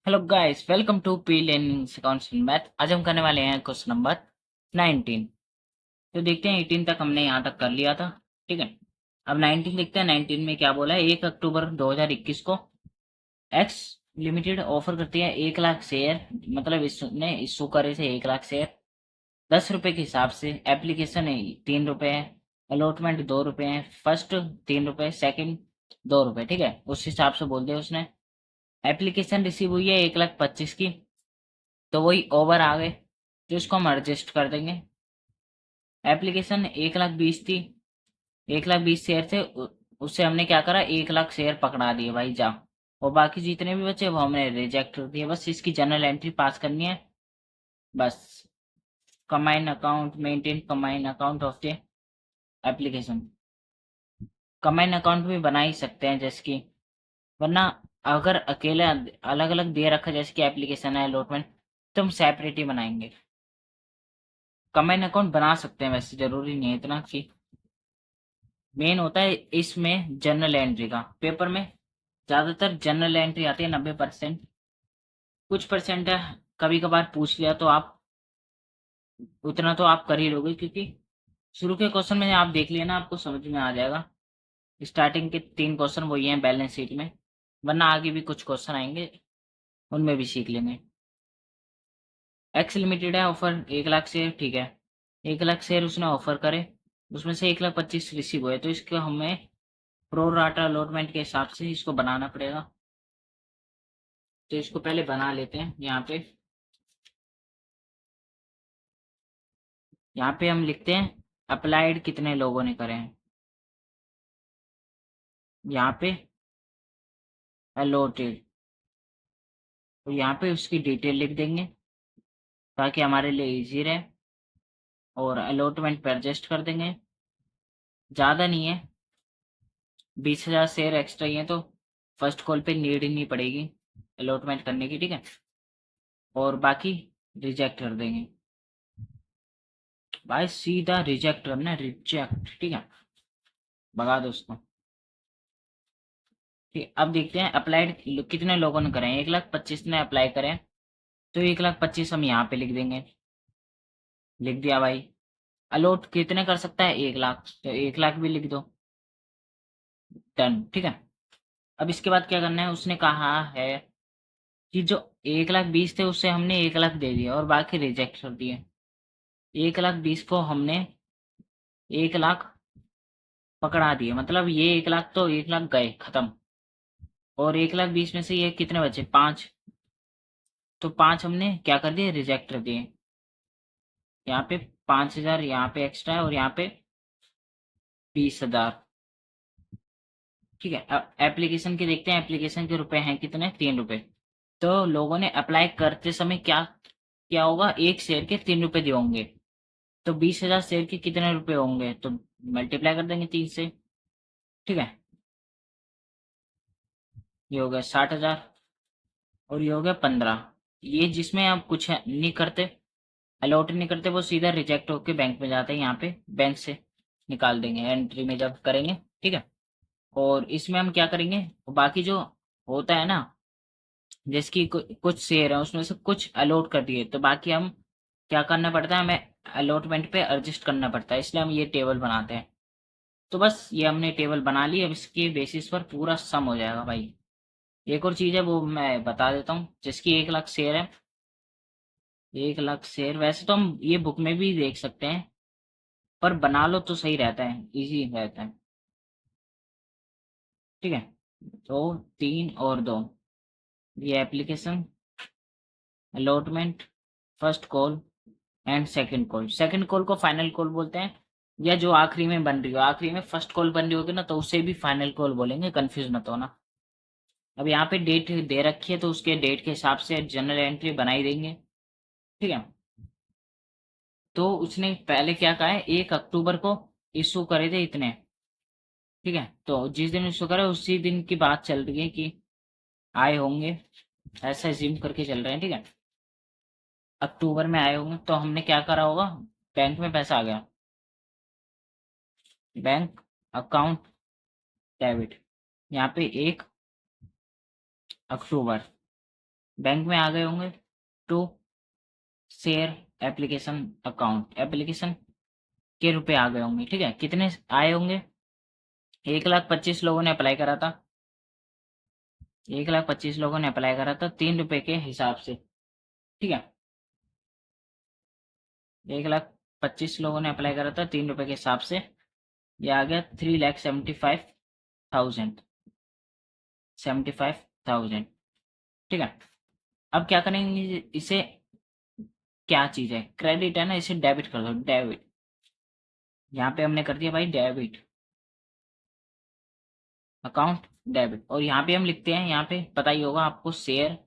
Hello guys, welcome to P learning accounts and math. आज हम करने वाले हैं क्वेश्चन नंबर 19। तो देखते हैं 18 तक हमने यहाँ तक कर लिया था। ठीक है, अब 19 देखते हैं। 19 में क्या बोला है? 1 अक्टूबर 2021 को एक्स लिमिटेड ऑफर करती है 1 लाख शेयर, मतलब इसने इशू करे थे 1 लाख शेयर 10 रुपए के हिसाब से। एप्लीकेशन है 3 रुपए है, अलॉटमेंट 2 रुपए है, फर्स्ट 3 रुपए, सेकंड 2 रुपए। ठीक है, उस हिसाब से बोल दिया उसने। एप्लीकेशन रिसीव हुई है 1,25,000 की, तो वही ओवर आ गए, तो इसको हम एडजस्ट कर देंगे। एप्लीकेशन 1,20,000 थी, 1,20,000 शेयर थे, उससे हमने क्या करा, 1 लाख शेयर पकड़ा दिए भाई जा। और बाकी जितने भी बचे वो हमने रिजेक्ट कर दिए। बस इसकी जनरल एंट्री पास करनी है बस। Combine account maintain combine account of the application. Combine account भी बना ही सकते हैं जैसे कि, वरना अगर अकेले अलग अलग दे रखा जैसे कि एप्लीकेशन है अलॉटमेंट, तो हम सेपरेट ही बनाएंगे। कंबाइन अकाउंट बना सकते हैं, वैसे जरूरी नहीं है इतना कि। मेन होता है इसमें जर्नल एंट्री का। पेपर में ज्यादातर जर्नल एंट्री आती है 90%, कुछ परसेंट है कभी कभार पूछ लिया तो आप उतना तो आप कर ही लोगे, क्योंकि शुरू के क्वेश्चन में आप देख लिया ना, आपको समझ में आ जाएगा। स्टार्टिंग के 3 क्वेश्चन वही हैं बैलेंस शीट में, वरना आगे भी कुछ क्वेश्चन आएंगे, उनमें भी सीख लेंगे। एक्स लिमिटेड है, ऑफर 1 लाख शेयर। ठीक है, 1 लाख शेयर उसने ऑफर करे, उसमें से 1,25,000 रिसीव हुए, तो इसको हमें प्रो राटा अलॉटमेंट के हिसाब से इसको बनाना पड़ेगा। तो इसको पहले बना लेते हैं। यहाँ पे हम लिखते हैं अप्लाइड कितने लोगों ने करे हैं। यहाँ पे अलॉटेड, तो यहाँ पे उसकी डिटेल लिख देंगे ताकि हमारे लिए इजी रहे। और अलॉटमेंट पर एडजस्ट कर देंगे, ज़्यादा नहीं है, 20,000 शेयर एक्स्ट्रा ही है, तो फर्स्ट कॉल पे नीड ही नहीं पड़ेगी अलॉटमेंट करने की। ठीक है, और बाकी रिजेक्ट कर देंगे भाई, सीधा रिजेक्ट करना है, रिजेक्ट। ठीक है, भगा दो उसको। ठीक, अब देखते हैं अप्लाइड कितने लोगों ने करे हैं। 1,25,000 ने अप्लाई करें, तो 1,25,000 हम यहाँ पे लिख देंगे। लिख दिया भाई। अलॉट कितने कर सकता है? 1 लाख, तो 1 लाख भी लिख दो। डन। ठीक है, अब इसके बाद क्या करना है? उसने कहा है कि जो 1,20,000 थे उससे हमने 1 लाख दे दिया और बाकी रिजेक्ट कर दिए। 1,20,000 को हमने 1 लाख पकड़ा दिए, मतलब ये 1 लाख तो 1 लाख गए खत्म। और 1,20,000 में से ये कितने बचे? 5, तो 5 हमने क्या कर दिए? रिजेक्ट कर दिए। यहाँ पे 5,000 यहाँ पे एक्स्ट्रा है, और यहाँ पे 20,000। ठीक है, अब एप्लीकेशन के देखते हैं। एप्लीकेशन के रुपए हैं कितने? 3 रुपए। तो लोगों ने अप्लाई करते समय क्या क्या होगा? एक शेयर के 3 रुपए दिए होंगे, तो 20,000 शेयर के कितने रुपए होंगे? तो मल्टीप्लाई कर देंगे 3 से। ठीक है, ये हो गया 60,000, और ये हो गया 15। ये जिसमें आप कुछ नहीं करते, अलॉट नहीं करते, वो सीधा रिजेक्ट होके बैंक में जाते हैं। यहाँ पे बैंक से निकाल देंगे एंट्री में जब करेंगे। ठीक है, और इसमें हम क्या करेंगे? बाकी जो होता है ना, जैसे कि कुछ शेयर है उसमें से कुछ अलॉट कर दिए, तो बाकी हम क्या करना पड़ता है? हमें अलॉटमेंट पे एडजस्ट करना पड़ता है, इसलिए हम ये टेबल बनाते हैं। तो बस ये हमने टेबल बना ली, अब इसके बेसिस पर पूरा सम हो जाएगा भाई। एक और चीज़ है वो मैं बता देता हूँ, जिसकी 1 लाख शेयर है। 1 लाख शेयर वैसे तो हम ये बुक में भी देख सकते हैं, पर बना लो तो सही रहता है, इजी रहता है। ठीक है, तो 3 और 2, ये application, allotment, first call and second call. Second call को फाइनल कॉल बोलते हैं, या जो आखिरी में बन रही हो, आखिरी में फर्स्ट कॉल बन रही होगी ना, तो उसे भी फाइनल कॉल बोलेंगे, कंफ्यूज मत होना। अब यहाँ पे डेट दे रखी है, तो उसके डेट के हिसाब से जनरल एंट्री बनाई देंगे। ठीक है, तो उसने पहले क्या कहा है? 1 अक्टूबर को इशू करे थे इतने। ठीक है, तो जिस दिन इशू करे उसी दिन की बात चल रही है कि आए होंगे, ऐसा जिम करके चल रहे हैं। ठीक है, अक्टूबर में आए होंगे, तो हमने क्या करा होगा? बैंक में पैसा आ गया, बैंक अकाउंट डेबिट, यहाँ पे 1 अक्टूबर, बैंक में आ गए होंगे to share application account, application के रुपए आ गए होंगे, ठीक है। कितने आए होंगे? 1,25,000 लोगों ने अप्लाई करा था, 1,25,000 लोगों ने अप्लाई करा था 3 रुपए के हिसाब से, ठीक है। 1,25,000 लोगों ने अप्लाई करा था 3 रुपए के हिसाब से, ये आ गया 3,75,000, 75,000, ठीक है। अब क्या करेंगे इसे, क्या चीज है, क्रेडिट है ना, इसे डेबिट कर दो, डेबिट। यहाँ पे हमने कर दिया भाई डेबिट, अकाउंट डेबिट। और यहाँ पे हम लिखते हैं, यहाँ पे पता ही होगा आपको, शेयर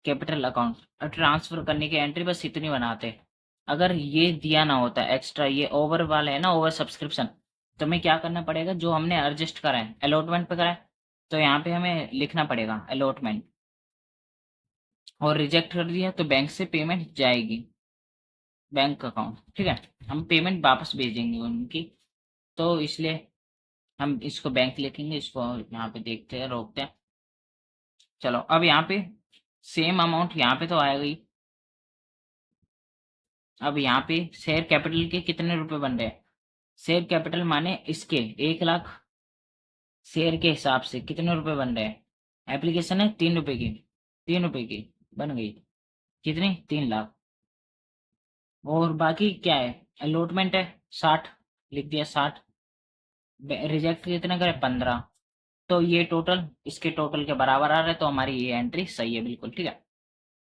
कैपिटल अकाउंट। और ट्रांसफर करने की एंट्री बस इतनी बनाते। अगर ये दिया ना होता एक्स्ट्रा, ये ओवर वाला है ना, ओवर सब्सक्रिप्शन, तो हमें क्या करना पड़ेगा, जो हमने एडजस्ट करा है अलॉटमेंट पे करा है, तो यहाँ पे हमें लिखना पड़ेगा अलॉटमेंट। और रिजेक्ट कर दिया तो बैंक से पेमेंट जाएगी, बैंक अकाउंट, ठीक है। हम पेमेंट वापस भेजेंगे उनकी, तो इसलिए हम इसको बैंक लिखेंगे, इसको यहाँ पे देखते हैं, रोकते हैं। चलो अब यहाँ पे सेम अमाउंट यहाँ पे तो आया गई। अब यहाँ पे शेयर कैपिटल के कितने रुपए बन रहे हैं, शेयर कैपिटल माने इसके 1,00,000 शेयर के हिसाब से कितने रुपए बन रहे हैं। एप्लीकेशन है 3 रुपए की, 3 रुपए की बन गई, कितनी, 3,00,000। और बाकी क्या है, अलॉटमेंट है 60, लिख दिया 60। रिजेक्ट कितने करे, 15। तो ये टोटल इसके टोटल के बराबर आ रहा है, तो हमारी ये एंट्री सही है बिल्कुल, ठीक है।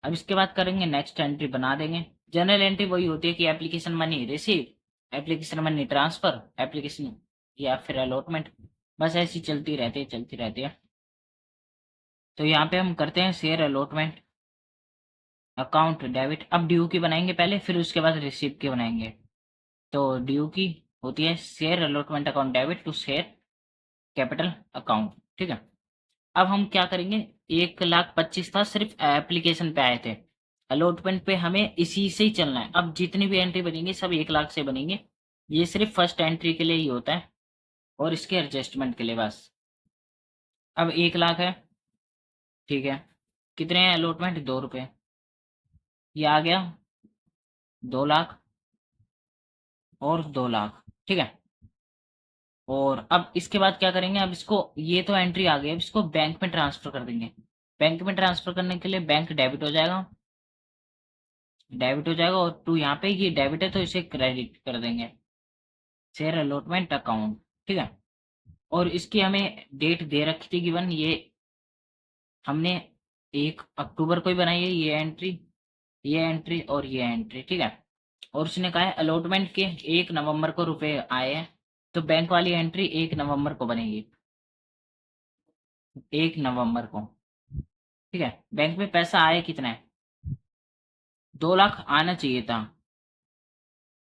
अब इसके बाद करेंगे नेक्स्ट एंट्री बना देंगे। जनरल एंट्री वही होती है कि application money receive, application money transfer, application या फिर अलॉटमेंट, बस ऐसी चलती रहती है, चलती रहती है। तो यहाँ पे हम करते हैं शेयर अलॉटमेंट अकाउंट डेबिट। अब ड्यू की बनाएंगे पहले, फिर उसके बाद रिसीव की बनाएंगे। तो ड्यू की होती है share allotment account debit to share capital account, ठीक है। अब हम क्या करेंगे, 1,25,000 था सिर्फ एप्लीकेशन पे आए थे, अलॉटमेंट पे हमें इसी से ही चलना है। अब जितनी भी एंट्री बनेंगी सब 1,00,000 से बनेंगे, ये सिर्फ फर्स्ट एंट्री के लिए ही होता है और इसके एडजस्टमेंट के लिए बस। अब 1,00,000 है, ठीक है। कितने हैं अलॉटमेंट, 2 रुपये, ये आ गया 2,00,000 और 2,00,000, ठीक है। और अब इसके बाद क्या करेंगे, अब इसको, ये तो एंट्री आ गई, अब इसको बैंक में ट्रांसफर कर देंगे। बैंक में ट्रांसफर करने के लिए बैंक डेबिट हो जाएगा, डेबिट हो जाएगा। और टू यहाँ पे ये डेबिट है तो इसे क्रेडिट कर देंगे, शेयर अलॉटमेंट अकाउंट, ठीक है। और इसकी हमें डेट दे रखी थी गिवन, ये हमने 1 अक्टूबर को ही बनाई है ये एंट्री, ये एंट्री और ये एंट्री, ठीक है। और उसने कहा है अलॉटमेंट के 1 नवंबर को रुपए आए हैं, तो बैंक वाली एंट्री 1 नवंबर को बनेगी, 1 नवंबर को, ठीक है। बैंक में पैसा आया कितना है, 2,00,000 आना चाहिए था,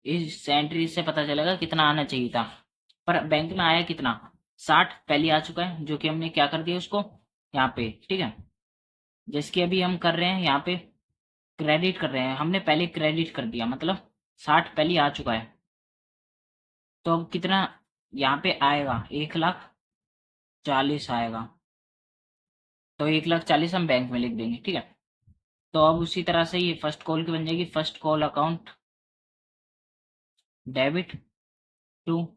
इस एंट्री से पता चलेगा कितना आना चाहिए था। पर बैंक में आया कितना, 60 पहले आ चुका है, जो कि हमने क्या कर दिया उसको यहाँ पे, ठीक है। जिसकी अभी हम कर रहे हैं यहाँ पे क्रेडिट कर रहे हैं, हमने पहले क्रेडिट कर दिया, मतलब 60 पहले आ चुका है। तो अब कितना यहाँ पे आएगा, 1,40,000 आएगा, तो 1,40,000 हम बैंक में लिख देंगे, ठीक है। तो अब उसी तरह से ये फर्स्ट कॉल की बन जाएगी, first call account debit to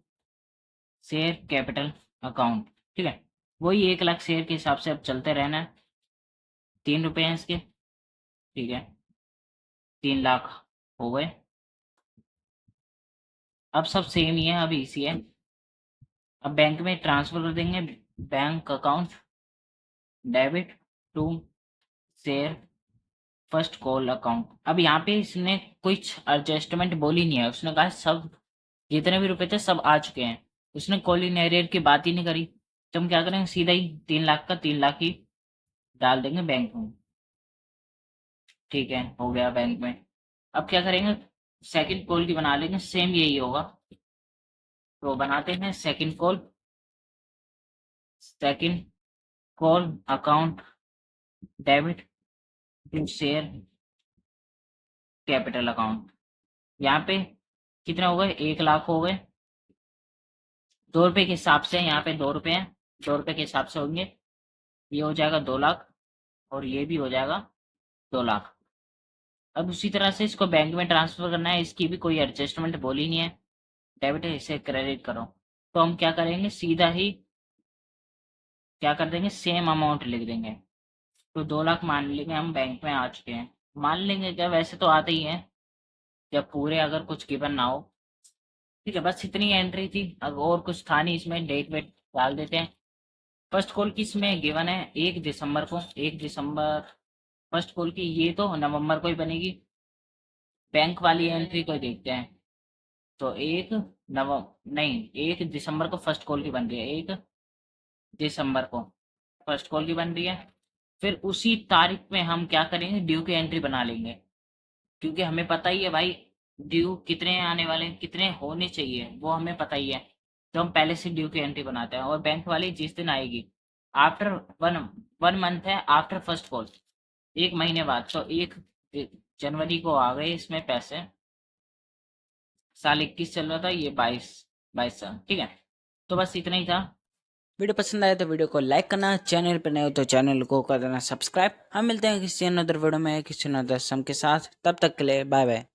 share capital account, ठीक है। वही 1,00,000 शेयर के हिसाब से अब चलते रहना है, 3 रुपए हैं इसके, ठीक है, 3,00,000 हो गए। अब सब सेम ही है, अभी इसी है। अब बैंक में ट्रांसफर कर देंगे, bank account debit to share first call account. अब यहाँ पे इसने कुछ एडजस्टमेंट बोली नहीं है, उसने कहा सब जितने भी रुपए थे सब आ चुके हैं, उसने कॉलिंग एरियर की बात ही नहीं करी। तो हम क्या करेंगे, सीधा ही 3,00,000 का 3,00,000 ही डाल देंगे बैंक में, ठीक है, हो गया बैंक में। अब क्या करेंगे, सेकंड कॉल की बना लेंगे, सेम यही होगा। तो बनाते हैं second call, second call account debit to share capital account. यहाँ पे कितने हो गए, 1,00,000 हो गए, 2 रुपए के हिसाब से, यहाँ पे 2 रुपए हैं, 2 रुपए के हिसाब से होंगे, ये हो जाएगा 2,00,000 और ये भी हो जाएगा 2 लाख। अब उसी तरह से इसको बैंक में ट्रांसफर करना है, इसकी भी कोई एडजस्टमेंट बोली नहीं है, डेबिट है इसे क्रेडिट करो। तो हम क्या करेंगे, सीधा ही क्या कर देंगे, सेम अमाउंट लिख देंगे। तो 2 लाख मान लेंगे हम बैंक में आ चुके हैं। मान लेंगे क्या, वैसे तो आते ही हैं जब पूरे अगर कुछ गिवन ना हो। ठीक है, बस इतनी एंट्री थी, अब और कुछ था नहीं इसमें, डेट वेट डाल देते हैं। फर्स्ट कॉल की इसमें गिवन है 1 दिसंबर को, 1 दिसंबर फर्स्ट कॉल की, ये तो नवंबर को ही बनेगी। बैंक वाली एंट्री को देखते हैं। तो 1 दिसंबर को फर्स्ट कॉल की बन रही है, 1 दिसंबर को फर्स्ट कॉल की बन रही है। फिर उसी तारीख में हम क्या करेंगे, ड्यू की एंट्री बना लेंगे, क्योंकि हमें पता ही है भाई ड्यू कितने आने वाले हैं, कितने होने चाहिए वो हमें पता ही है। तो हम पहले से ड्यू की एंट्री बनाते हैं, और बैंक वाली जिस दिन आएगी आफ्टर वन वन मंथ है आफ्टर फर्स्ट कॉल, 1 महीने बाद। तो 1 जनवरी को आ गए इसमें पैसे, साल 21 चल रहा था, ये 22 साल। ठीक है, तो बस इतना ही था। वीडियो पसंद आया तो वीडियो को लाइक करना, चैनल पर नए हो तो चैनल को कर देना सब्सक्राइब। हम मिलते हैं किसी अनदर वीडियो में किसी अनदर सम के साथ, तब तक के लिए बाय बाय।